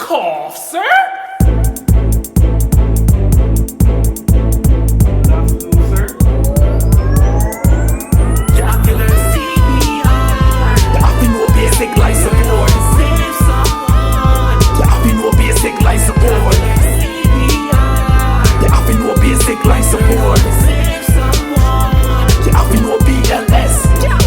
cough, sir? Basic life support. Save someone. You have to know basic life support. You have to know basic life support. Save someone. You have to know BLS.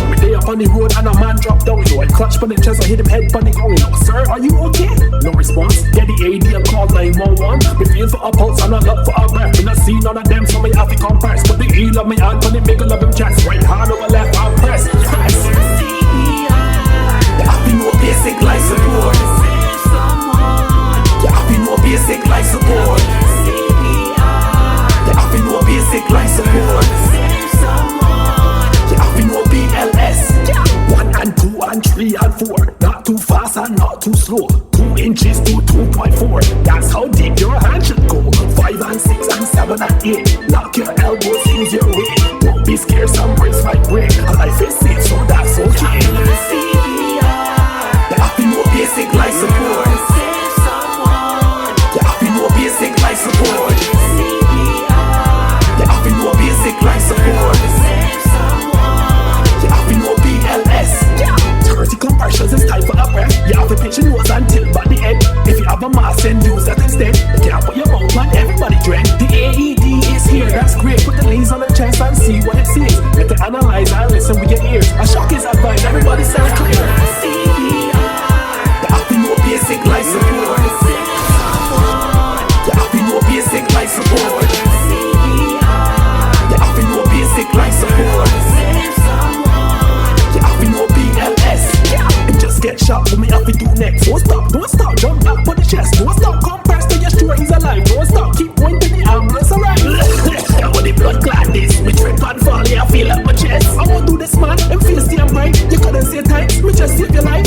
We day up on the road and a man drop down low. I clutch on the chest, I hit him head on the ground low. Sir, are you okay? No response. Get the AD and call 911. Me feel for a pulse and a love for a breath. Me not see none of them, so me have to compress. Put the heel of me hand on the middle of him chest. Right hand over left hand press. You have to know basic life support. Save someone. You have to know basic life support. You have to know basic life support. Save someone. You have to know BLS. 1 and 2 and 3 and 4. Not too fast and not too slow. 2 inches to 2.4. That's how deep your hand should go. 5 and 6 and 7 and 8. Lock your elbows, use your weight. Don't be scared, some brains might break. Life is safe, so that's okay. Basic life support. Save someone. You have to know basic life support. CPR. You have to know basic life support. Save someone. You have to know BLS. 30 compressions is time for a breath. You have to pinch your nose and tilt back the head. If you have a mask, then use that instead. You can't put your mouth on everybody dread. The AED is here, that's great. Put the laser on the chest and see what it says. Let it analyze and listen with your ears. A shock is advised, everybody sound clear. Basic life support. Save someone. You have to know basic life support. CPR. You have to know basic life support. Save someone. You have to know BLS. And just get shot, what me have to do next? Don't stop, jump back on the chest. Don't stop, compress till you're sure he's alive. Don't stop, keep going till the ambulance arrives. When the blood clot this, me trip and fall, yeah, I feel up my chest. I won't do this, man, and face damn right. You couldn't say thanks, me just save your life.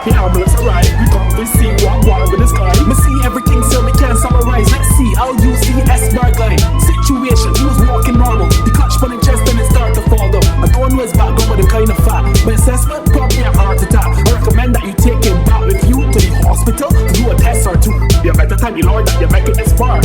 The ambulance arrive, we come to see what with the sky. Me see everything, so me can't summarize. Let's see how you see S-bar line. Situation, he was walking normal. The clutch on the chest and it start to fall down. I don't know his background, but I'm kind of fat. My assessment, probably a heart attack. I recommend that you take him back with you to the hospital to do a test or two. You better thank the Lord that you make it this far.